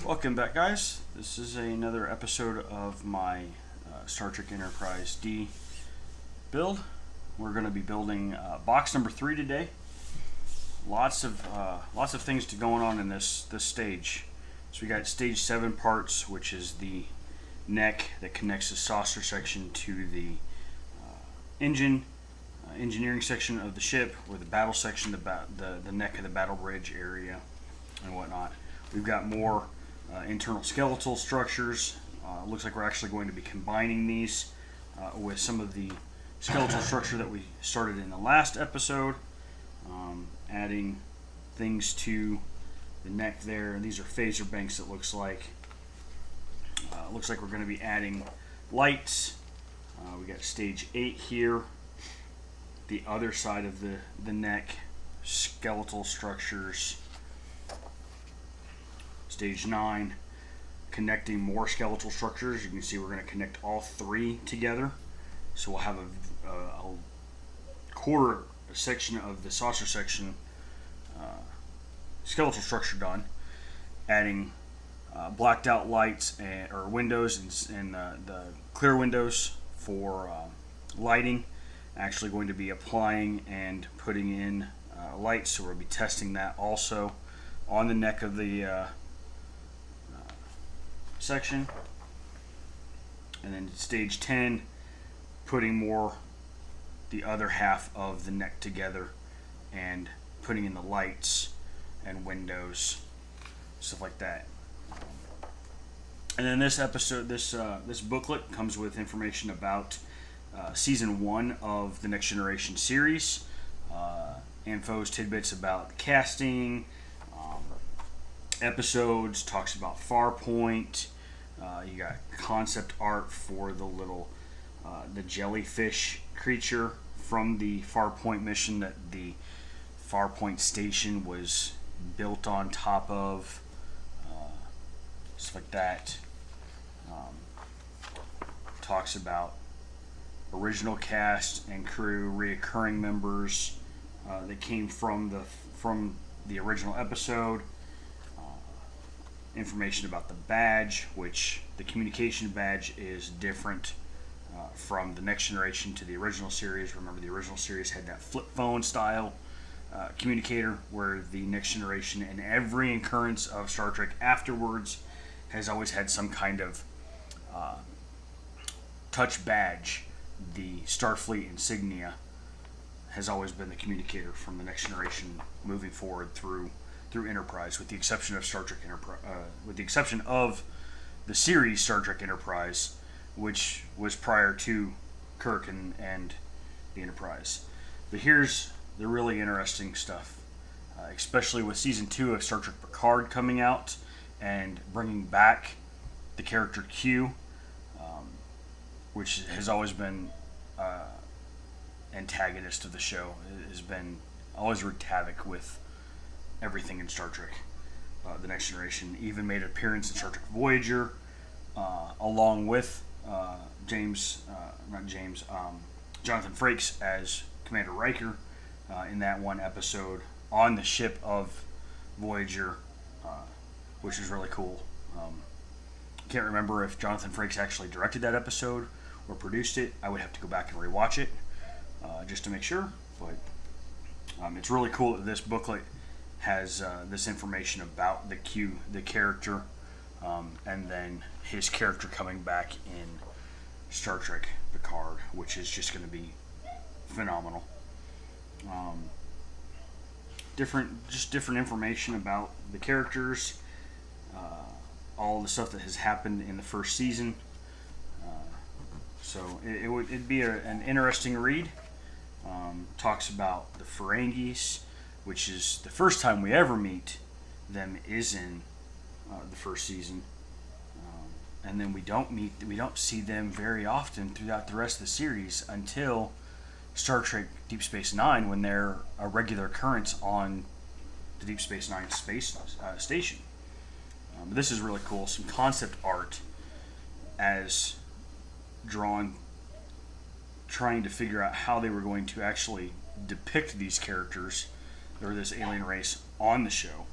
Welcome back, guys. This is another episode of my Star Trek Enterprise D build. We're going to be building box number 3 today. Lots of things going on in this stage. So we got stage 7 parts, which is the neck that connects the saucer section to the engineering section of the ship, or the battle section, the neck of the battle bridge area, and whatnot. We've got more internal skeletal structures. Looks like we're actually going to be combining these with some of the skeletal structure that we started in the last episode, adding things to the neck there. And these are phaser banks. It looks like we're going to be adding lights. We got stage 8 here, the other side of the neck, skeletal structures. Stage 9, connecting more skeletal structures. You can see we're going to connect all 3 together. So we'll have a quarter section of the saucer section skeletal structure done. Adding blacked out lights or windows and the clear windows for lighting. Actually going to be applying and putting in lights, so we'll be testing that also on the neck of the section. And then stage 10, putting more the other half of the neck together and putting in the lights and windows, stuff like that. And then this episode, this booklet comes with information about season 1 of the Next Generation series, infos, tidbits about casting, episodes, talks about Farpoint. You got concept art for the little the jellyfish creature from the Farpoint mission that the Farpoint station was built on top of, stuff like that. Talks about original cast and crew, reoccurring members that came from the original episode. Information about the badge, which the communication badge is different from the Next Generation to the original series. Remember, the original series had that flip phone style communicator, where the Next Generation and every occurrence of Star Trek afterwards has always had some kind of touch badge. The Starfleet insignia has always been the communicator from the Next Generation moving forward through Enterprise, with the exception of Star Trek Enterprise, with the exception of the series Star Trek Enterprise, which was prior to Kirk and the Enterprise. But here's the really interesting stuff, especially with season 2 of Star Trek Picard coming out and bringing back the character Q, which has always been antagonist of the show. It has been always wreaked havoc with everything in Star Trek. The Next Generation even made an appearance in Star Trek Voyager, along with Jonathan Frakes as Commander Riker in that one episode on the ship of Voyager, which was really cool. Can't remember if Jonathan Frakes actually directed that episode or produced it. I would have to go back and rewatch it just to make sure. But it's really cool that this booklet has this information about the character, and then his character coming back in Star Trek Picard, which is just going to be phenomenal. Different information about the characters, all the stuff that has happened in the first season. So it'd be an interesting read. Talks about the Ferengis, which is the first time we ever meet them, is in the first season, and then we don't see them very often throughout the rest of the series until Star Trek Deep Space Nine, when they're a regular occurrence on the Deep Space Nine space station. But this is really cool. Some concept art as drawn, trying to figure out how they were going to actually depict these characters or this alien race on the show.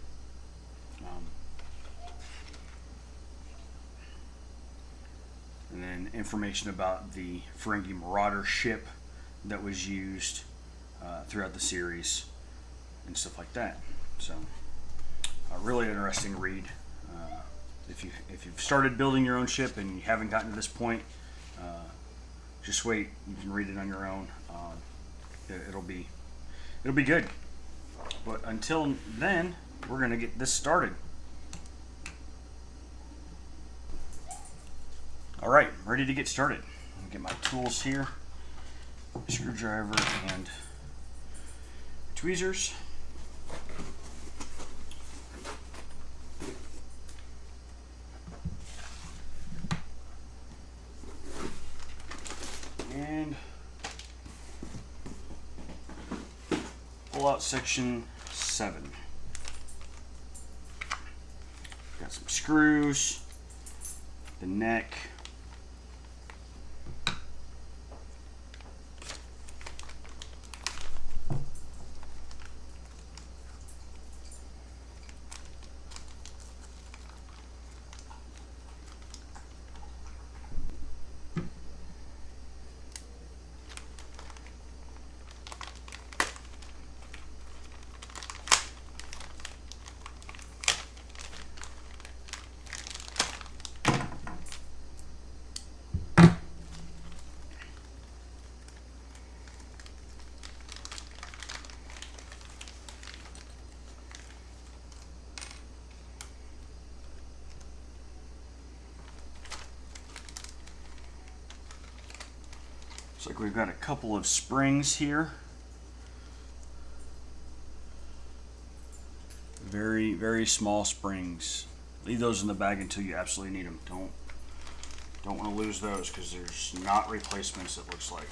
and then information about the Ferengi Marauder ship that was used throughout the series and stuff like that. So, a really interesting read. If you've started building your own ship and you haven't gotten to this point, just wait. You can read it on your own. It'll be good. But until then, we're gonna get this started. All right, ready to get started. I'll get my tools here: screwdriver and tweezers. And pull out section 7. Got some screws, the neck, looks like we've got a couple of springs here. Very, very small springs. Leave those in the bag until you absolutely need them. Don't want to lose those because there's not replacements, it looks like.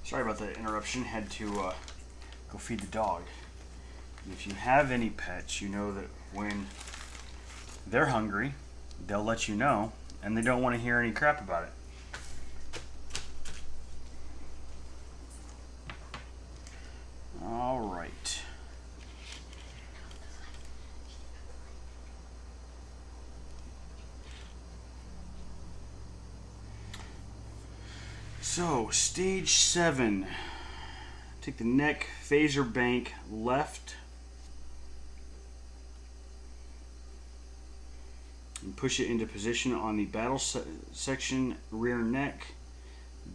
Sorry about the interruption. Had to go feed the dog. If you have any pets, you know that when they're hungry, they'll let you know, and they don't want to hear any crap about it. All right. So, stage 7. Take the neck phaser bank left and push it into position on the battle section rear neck.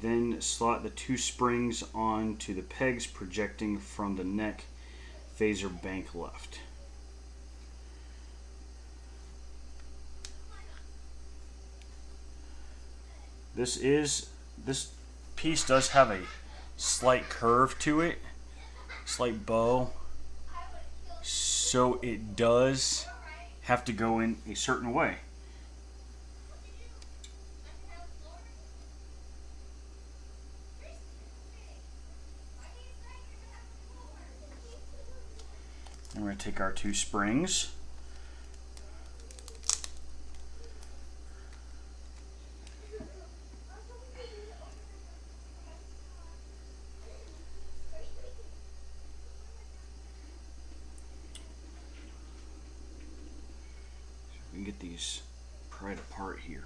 Then slot the 2 springs onto the pegs projecting from the neck phaser bank left. This piece does have a slight curve to it, slight bow, so it does have to go in a certain way. And we're going to take our 2 springs. We can get these pried apart here.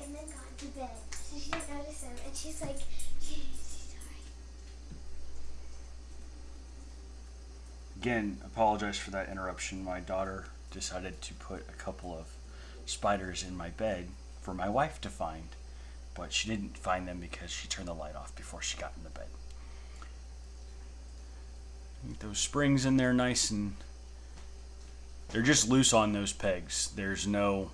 And then got into bed, so she didn't notice him, and she's like, she's sorry. Again, apologize for that interruption. My daughter decided to put a couple of spiders in my bed for my wife to find, but she didn't find them because she turned the light off before she got in the bed. Get those springs in there nice, and they're just loose on those pegs. There's no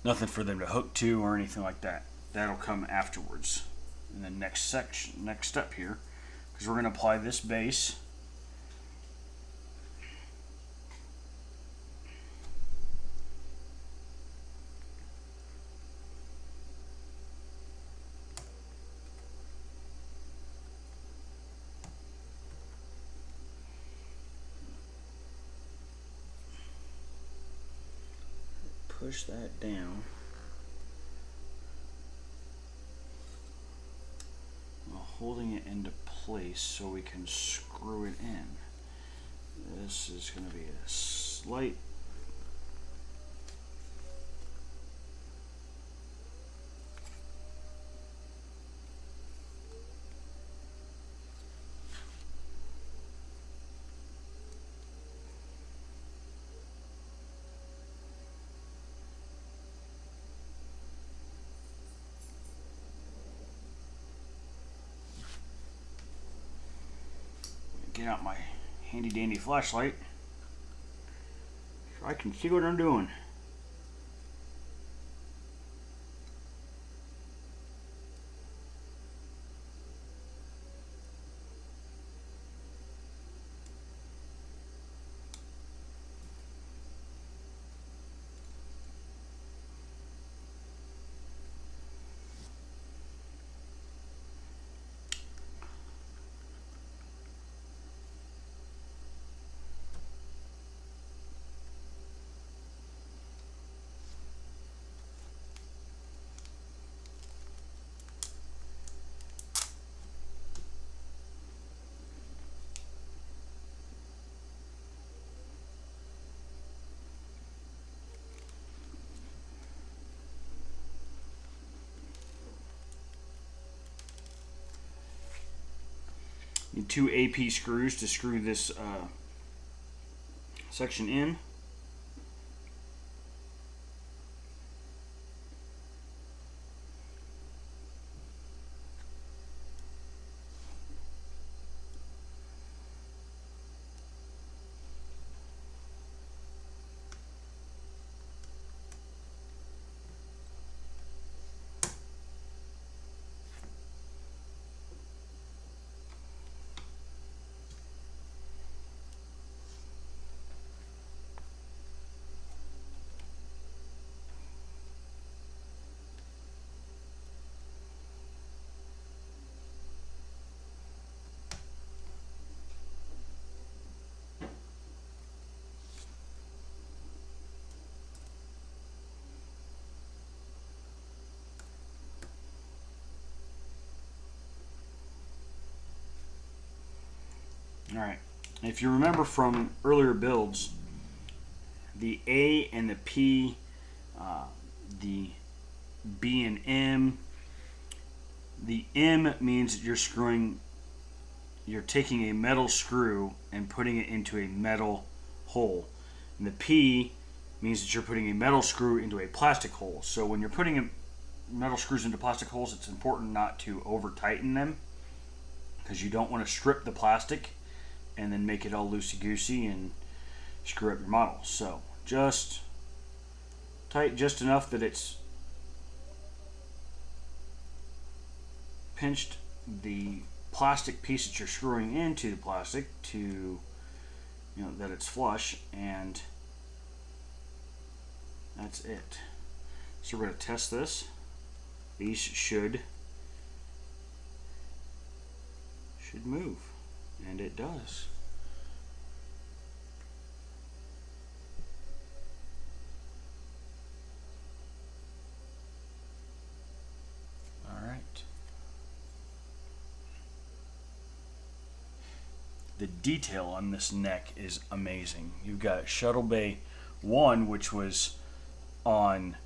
nothing for them to hook to or anything like that. That'll come afterwards in the next step here, because we're going to apply this base. push that down while holding it into place so we can screw it in. This is going to be a slight get out my handy dandy flashlight so I can see what I'm doing. Need 2 AP screws to screw this section in. Alright, if you remember from earlier builds, the A and the P, the B and M, the M means that you're taking a metal screw and putting it into a metal hole. And the P means that you're putting a metal screw into a plastic hole. So when you're putting metal screws into plastic holes, it's important not to over tighten them because you don't want to strip the plastic and then make it all loosey-goosey and screw up your model. So just tight just enough that it's pinched the plastic piece that you're screwing into the plastic to, that it's flush, and that's it. So we're going to test this. These should move, and it does. All right. The detail on this neck is amazing. You've got Shuttle Bay 1, which was on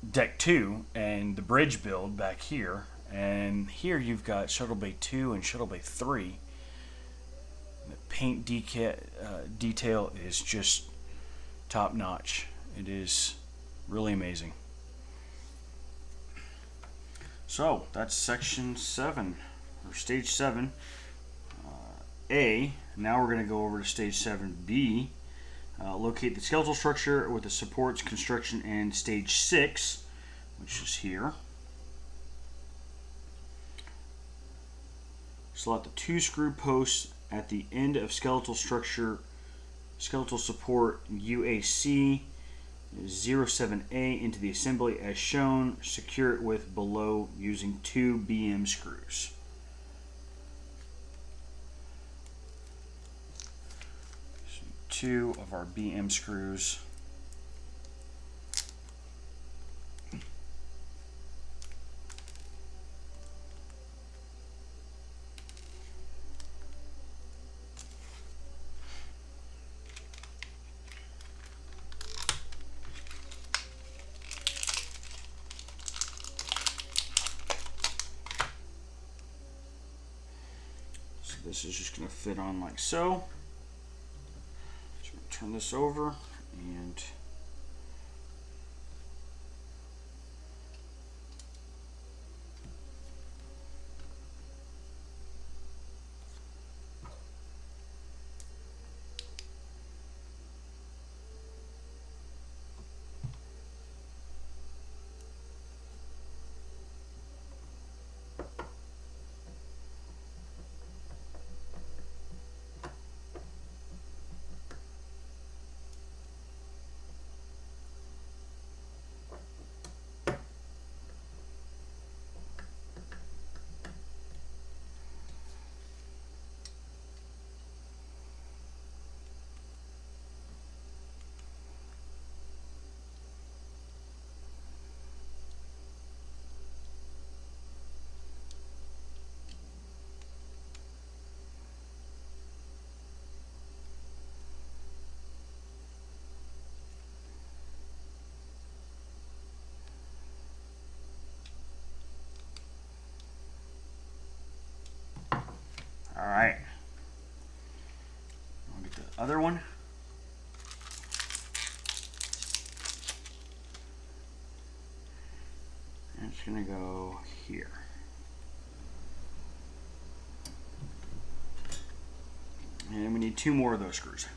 Deck 2, and the bridge build back here. And here you've got Shuttle Bay 2 and Shuttle Bay 3. The paint detail is just top notch. It is really amazing. So that's section 7, or stage 7. A. Now we're going to go over to stage 7B. Locate the skeletal structure with the supports, construction, and stage 6, which is here. Slot the 2 screw posts at the end of skeletal structure, skeletal support UAC 07A into the assembly as shown. Secure it with below using 2 BM screws. So 2 of our BM screws. this is just going to fit on like so. So turn this over and all right. I'll get the other one. And it's going to go here. And we need 2 more of those screws.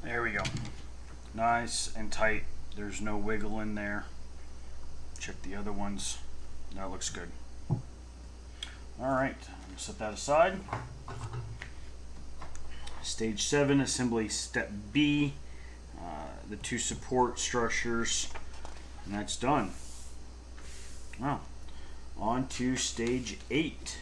There we go. Nice and tight. There's no wiggle in there. Check the other ones. That looks good. All right, set that aside. Stage 7, assembly step B. The 2 support structures, and that's done. Wow. On to stage 8.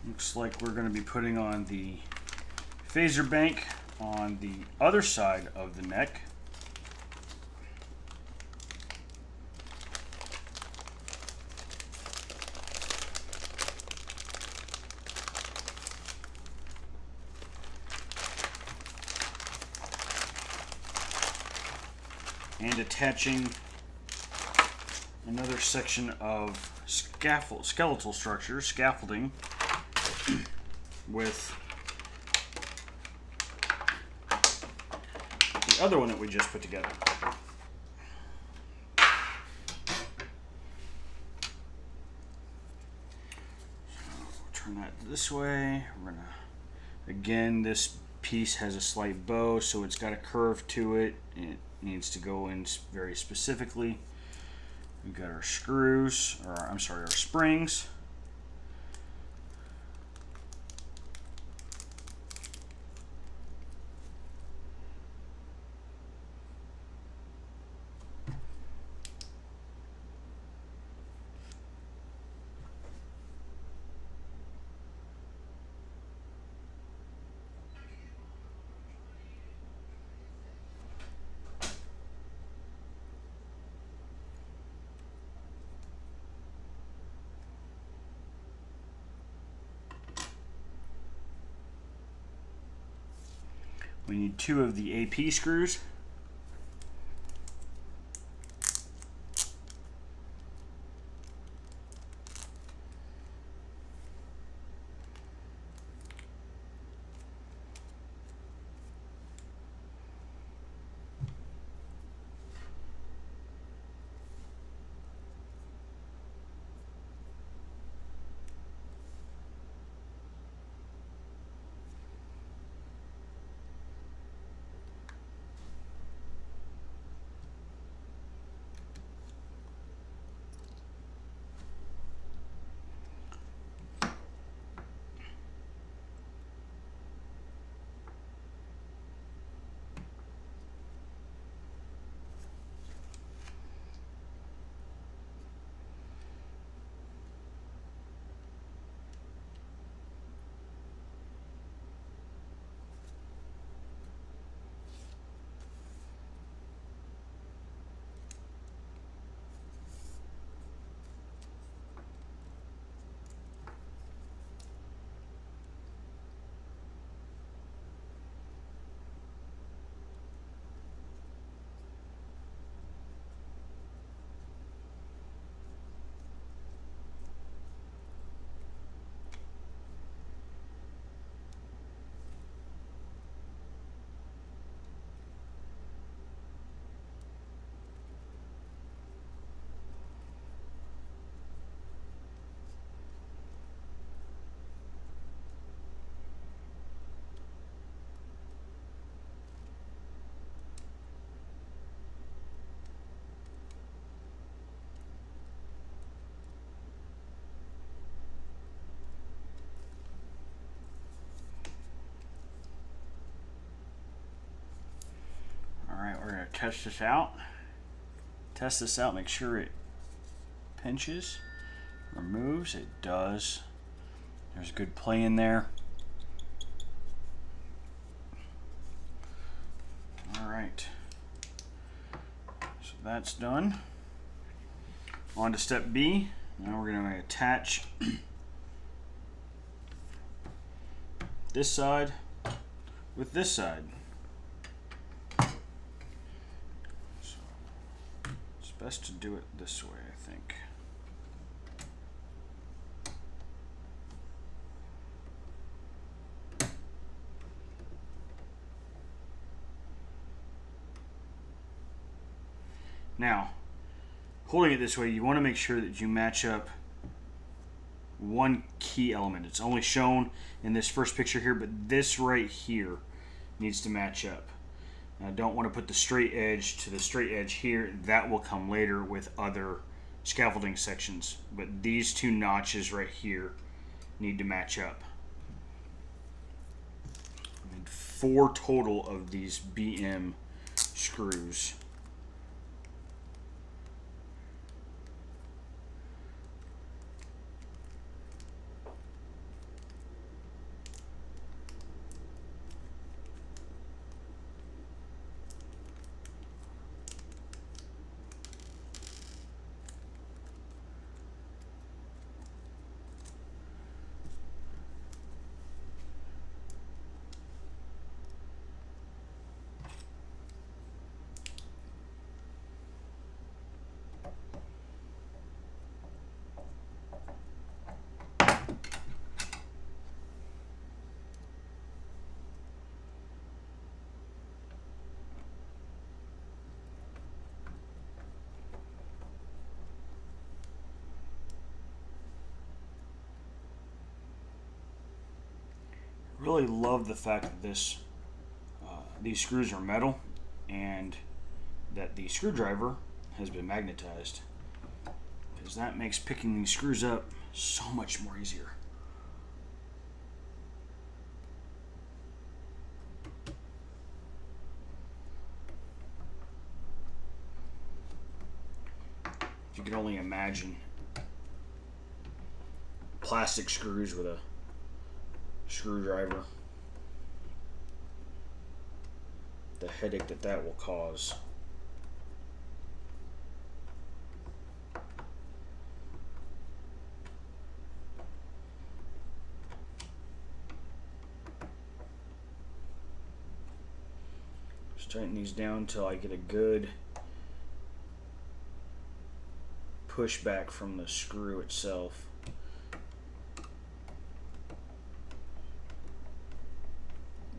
Looks like we're going to be putting on the phaser bank on the other side of the neck. And attaching another section of skeletal structure, scaffolding, with the other one that we just put together. So turn that this way. We're gonna, again, this piece has a slight bow, so it's got a curve to it. It needs to go in very specifically. We've got our screws, or I'm sorry, our springs. We need 2 of the AP screws. Alright, we're going to test this out. Test this out, make sure it pinches, removes. It does. There's good play in there. Alright. So that's done. On to step B. Now we're going to attach this side with this side. So it's best to do it this way, I think. Now, holding it this way, you want to make sure that you match up one key element. It's only shown in this first picture here, but this right here needs to match up. Now, I don't want to put the straight edge to the straight edge here. That will come later with other scaffolding sections, but these 2 notches right here need to match up. I need 4 total of these BM screws. Really love the fact that these screws are metal, and that the screwdriver has been magnetized, because that makes picking these screws up so much more easier. If you can only imagine plastic screws with a screwdriver, the headache that will cause. Just tighten these down until I get a good pushback from the screw itself.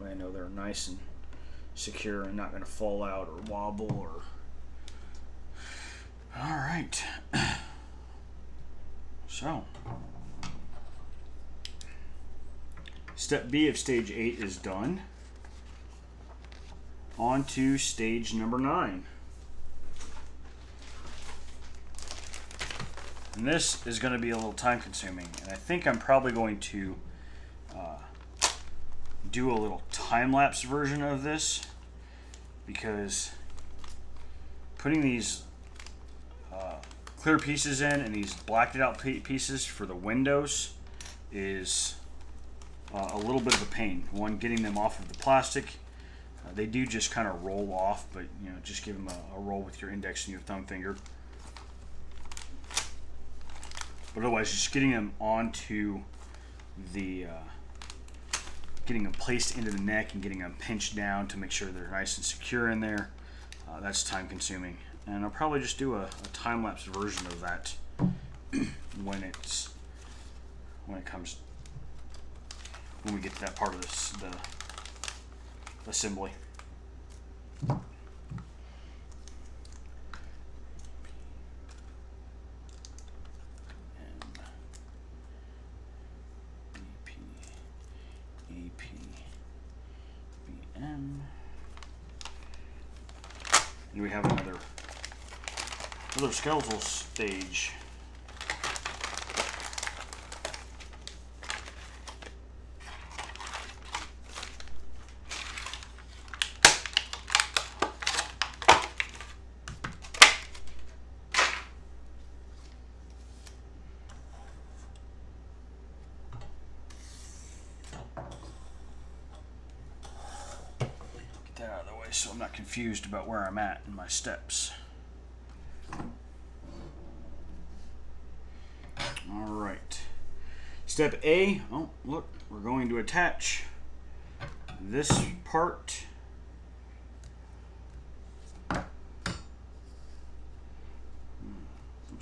I know they're nice and secure and not going to fall out or wobble or. All right. So, step B of stage 8 is done. On to stage number 9. And this is going to be a little time consuming, and I think I'm probably going to do a little time-lapse version of this, because putting these clear pieces in and these blacked out pieces for the windows is a little bit of a pain. One, getting them off of the plastic. They do just kind of roll off, but you know, just give them a roll with your index and your thumb finger. But otherwise, just getting them onto the, getting them placed into the neck and getting them pinched down to make sure they're nice and secure in there, that's time consuming. And I'll probably just do a time-lapse version of that when we get to that part of the assembly. And we have another skeletal stage. Get that out of the way so I'm not confused about where I'm at in my steps. All right. Step A, oh look, we're going to attach this part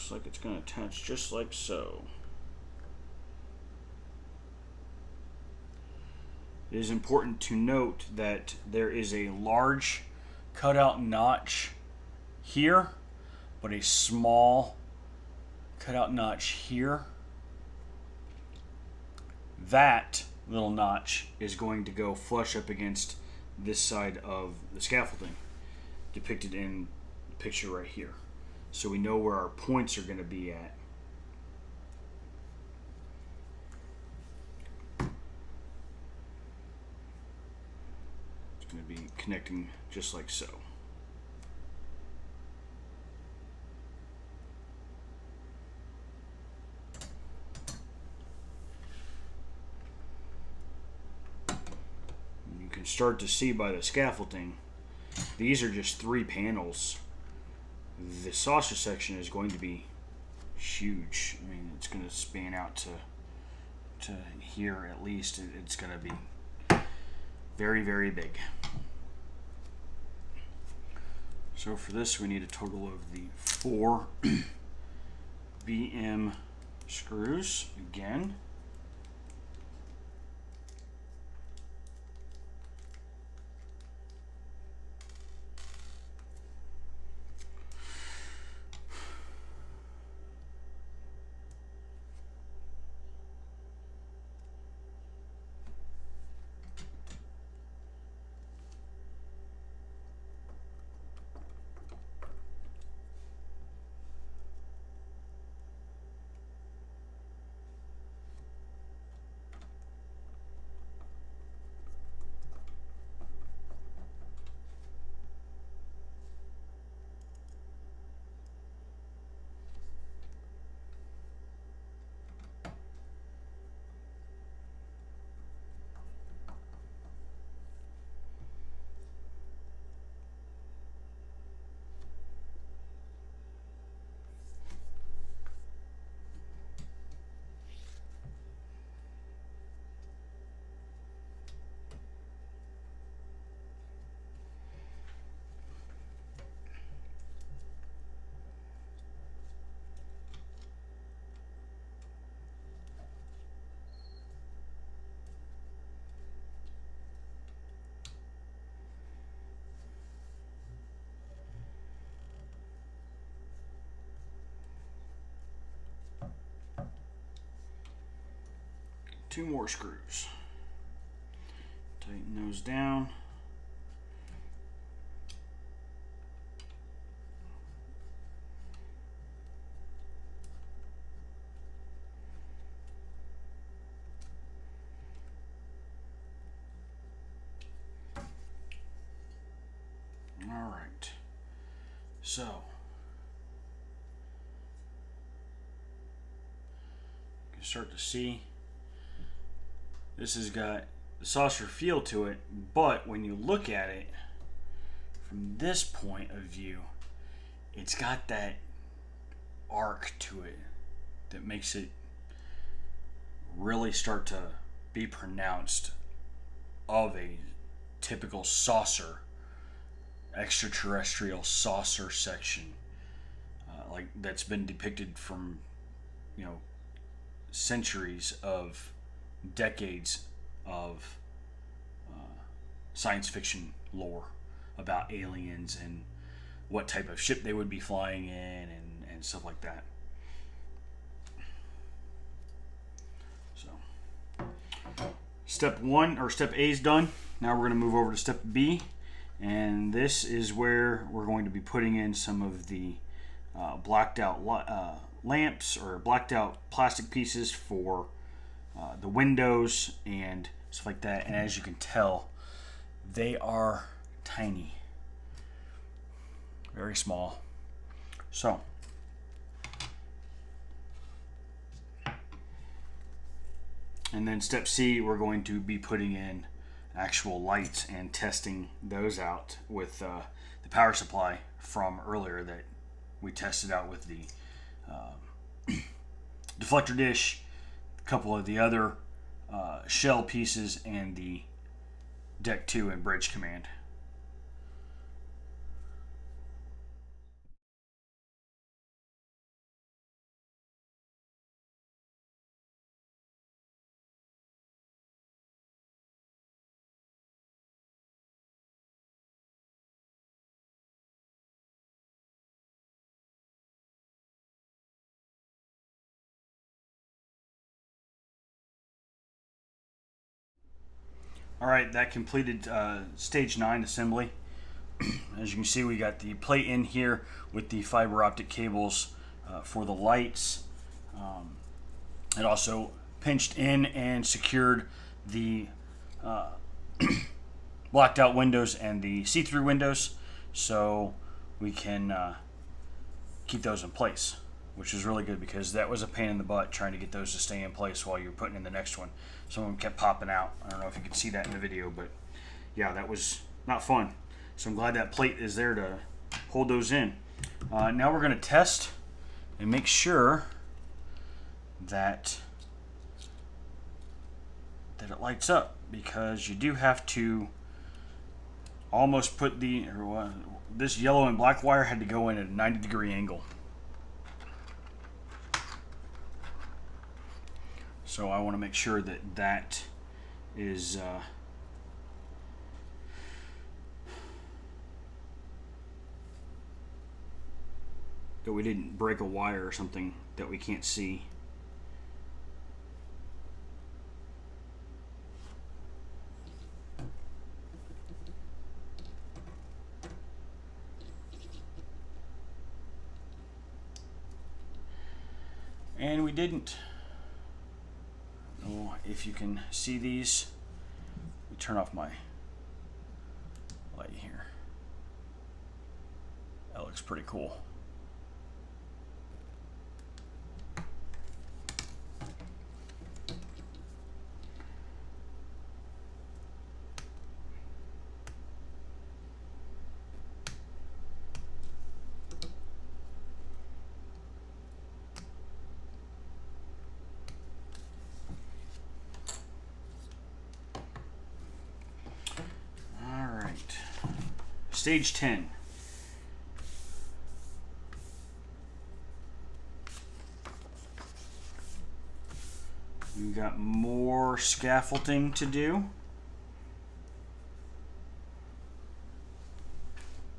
looks like it's going to attach just like so. It is important to note that there is a large cutout notch here, but a small cutout notch here. That little notch is going to go flush up against this side of the scaffolding, depicted in the picture right here. So we know where our points are going to be at. It's going to be connecting just like so. You can start to see by the scaffolding, these are just 3 panels. The saucer section is going to be huge. I mean, it's going to span out to here at least. It's going to be very, very big. So for this, we need a total of the 4 BM screws again. 2 more screws. Tighten those down. All right. So, you can start to see this has got the saucer feel to it, but when you look at it from this point of view, it's got that arc to it that makes it really start to be pronounced of a typical saucer, extraterrestrial saucer section, like that's been depicted from, you know, centuries of decades of science fiction lore about aliens and what type of ship they would be flying in and stuff like that. So step A is done. Now we're going to move over to step B, and this is where we're going to be putting in some of the blacked out lamps or blacked out plastic pieces for the windows and stuff like that. And as you can tell, they are tiny, very small. So and then step C, we're going to be putting in actual lights and testing those out with the power supply from earlier that we tested out with the deflector dish, a couple of the other shell pieces, and the deck 2 and bridge command. All right, that completed stage 9 assembly. As you can see, we got the plate in here with the fiber optic cables for the lights. It also pinched in and secured the blacked out windows and the see-through windows, so we can keep those in place, which is really good because that was a pain in the butt trying to get those to stay in place while you're putting in the next one. Some of them kept popping out. I don't know if you could see that in the video, but yeah, that was not fun. So I'm glad that plate is there to hold those in. Now we're going to test and make sure that it lights up, because you do have to almost put this yellow and black wire had to go in at a 90-degree angle. So I want to make sure that is that we didn't break a wire or something that we can't see. And we didn't. Oh, if you can see these, let me turn off my light here. That looks pretty cool. Stage 10. We've got more scaffolding to do.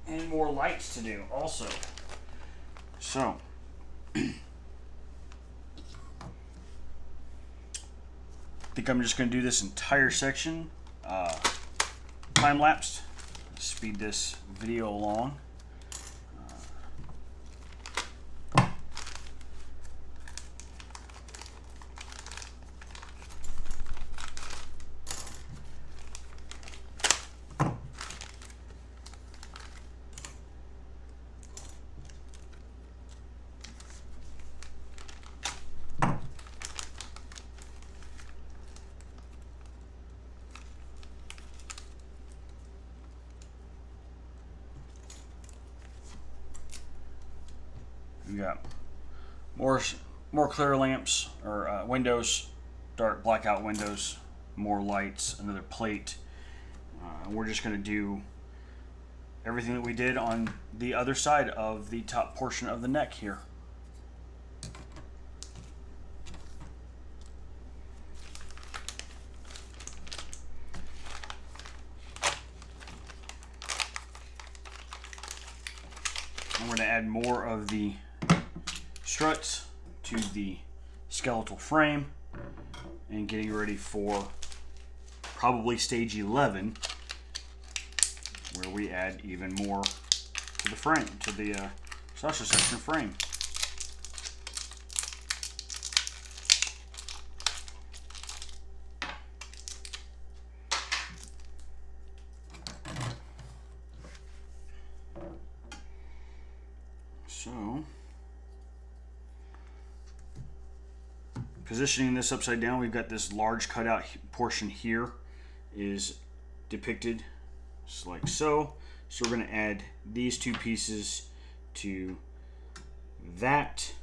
And more lights to do also. So, I think I'm just going to do this entire section time-lapsed. Speed this video along. We got more clear lamps or windows, dark blackout windows, more lights, another plate. We're just going to do everything that we did on the other side of the top portion of the neck here. I'm going to add more of the struts to the skeletal frame and getting ready for probably stage 11, where we add even more to the frame, to the saucer section frame. So, positioning this upside down, we've got this large cutout portion here is depicted just like so. So we're going to add these two pieces to that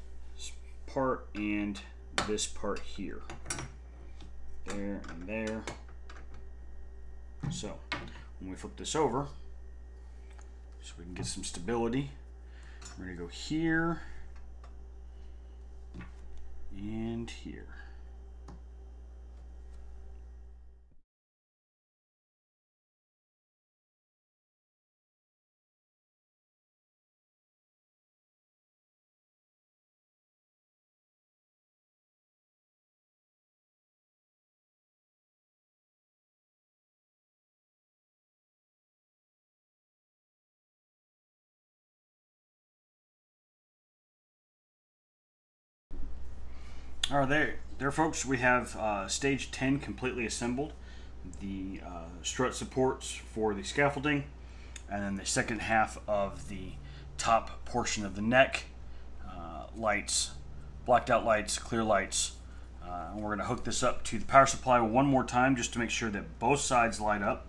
part and this part here. There and there. So when we flip this over, so we can get some stability, we're going to go here and here. All right, there folks, we have stage 10 completely assembled. The strut supports for the scaffolding, and then the second half of the top portion of the neck, lights, blacked out lights, clear lights. And we're going to hook this up to the power supply one more time just to make sure that both sides light up.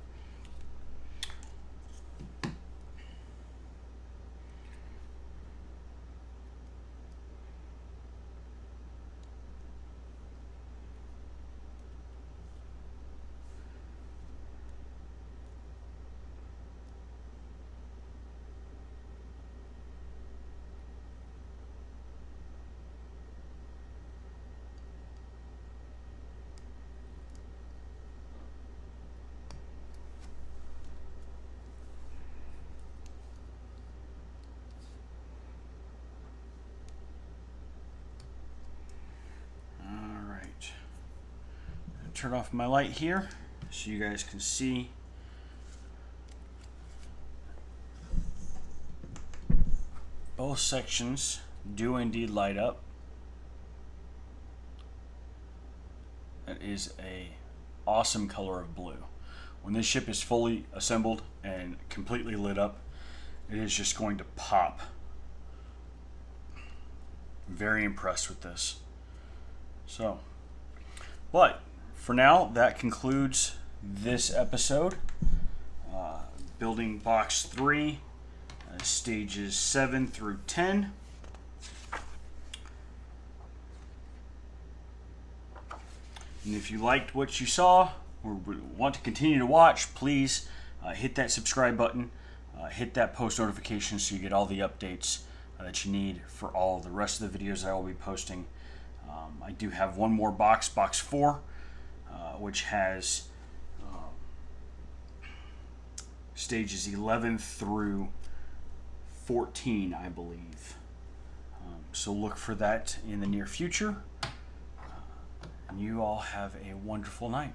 Turn off my light here so you guys can see both sections do indeed light up. That is a awesome color of blue. When this ship is fully assembled and completely lit up, it is just going to pop. Very impressed with this. So, but for now, that concludes this episode. Building box 3, stages 7 through 10. And if you liked what you saw or want to continue to watch, please hit that subscribe button, hit that post notification so you get all the updates that you need for all the rest of the videos that I will be posting. I do have one more box, box 4, which has stages 11 through 14, I believe. So look for that in the near future. And you all have a wonderful night.